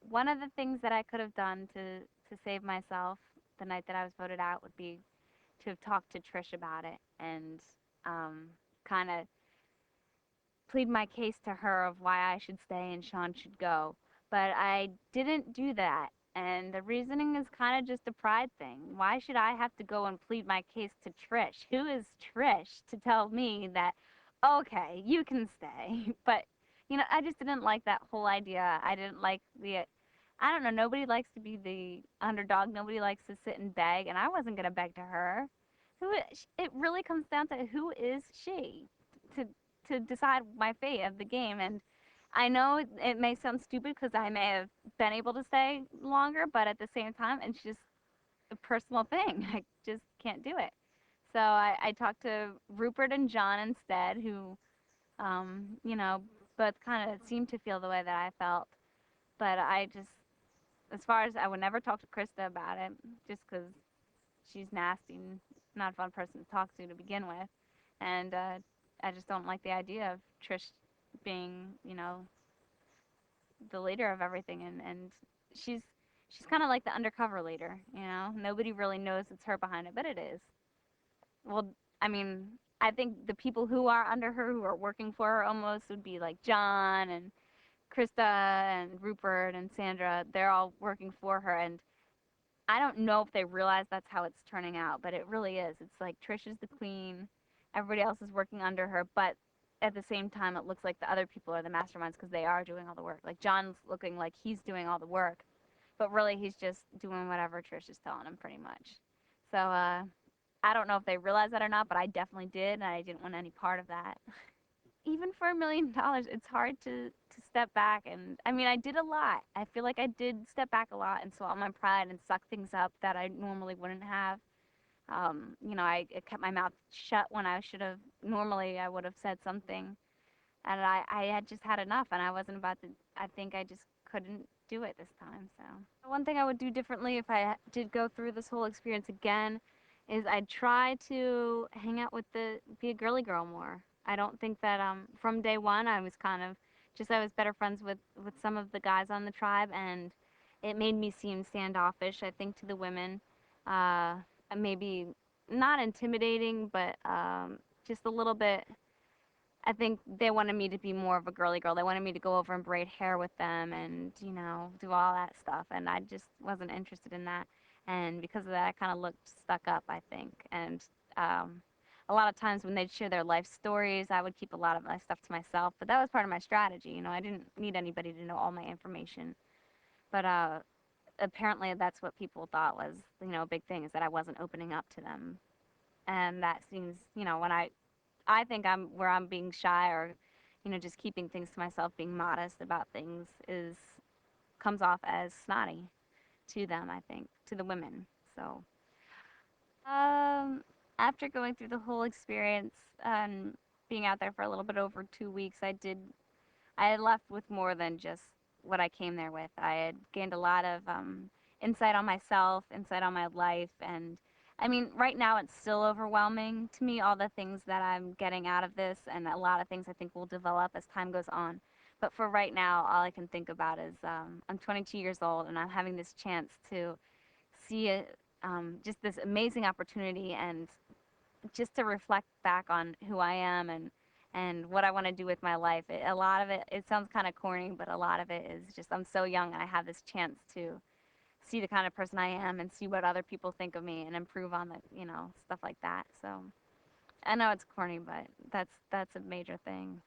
One of the things that I could have done to save myself the night that I was voted out would be to have talked to Trish about it and um, kind of plead my case to her of why I should stay and Sean should go. But I didn't do that. And the reasoning is kind of just a pride thing. Why should I have to go and plead my case to Trish? Who is Trish to tell me that, okay, you can stay? But, I just didn't like that whole idea. I didn't like I don't know, nobody likes to be the underdog. Nobody likes to sit and beg. And I wasn't going to beg to her. It really comes down to who is she to to decide my fate of the game. And I know it may sound stupid because I may have been able to stay longer, but at the same time, it's just a personal thing. I just can't do it. So I talked to Rupert and John instead, who, both kind of seemed to feel the way that I felt. But I just, as far as I would never talk to Krista about it, just because she's nasty and not a fun person to talk to begin with. And I just don't like the idea of Trish being, the leader of everything. And she's she's kind of like the undercover leader. Nobody really knows it's her behind it, but it is. Well, I mean, I think the people who are under her, who are working for her almost, would be like John and Krista and Rupert and Sandra. They're all working for her, and I don't know if they realize that's how it's turning out, but it really is. It's like Trish is the queen, everybody else is working under her, but at the same time, it looks like the other people are the masterminds because they are doing all the work. Like John's looking like he's doing all the work, but really he's just doing whatever Trish is telling him, pretty much. So I don't know if they realize that or not, but I definitely did, and I didn't want any part of that. Even for $1 million, it's hard to step back. And I mean, I did a lot. I feel like I did step back a lot and swallow my pride and suck things up that I normally wouldn't have. I kept my mouth shut when I should have. Normally, I would have said something, and I had just had enough, and I wasn't about to. I think I just couldn't do it this time. So one thing I would do differently if I did go through this whole experience again is I'd try to hang out with be a girly girl more. I don't think that from day one I was kind of just I was better friends with some of the guys on the tribe, and it made me seem standoffish, I think, to the women. Uh, Maybe not intimidating, but just a little bit. I think they wanted me to be more of a girly girl. They wanted me to go over and braid hair with them and, do all that stuff. And I just wasn't interested in that. And because of that, I kind of looked stuck up, I think. And a lot of times when they'd share their life stories, I would keep a lot of my stuff to myself. But that was part of my strategy. I didn't need anybody to know all my information. But apparently that's what people thought was, a big thing is that I wasn't opening up to them. And that seems, when I think where I'm being shy or, just keeping things to myself, being modest about things comes off as snotty to them, I think, to the women. So, um, after going through the whole experience and being out there for a little bit over 2 weeks, I had left with more than just what I came there with. I had gained a lot of insight on myself, insight on my life, and I mean, right now it's still overwhelming to me, all the things that I'm getting out of this, and a lot of things I think will develop as time goes on. But for right now, all I can think about is I'm 22 years old, and I'm having this chance to see just this amazing opportunity and just to reflect back on who I am and what I want to do with my life. A lot of it sounds kind of corny, but a lot of it is just I'm so young and I have this chance to see the kind of person I am and see what other people think of me and improve on the, stuff like that. So I know it's corny, but that's a major thing.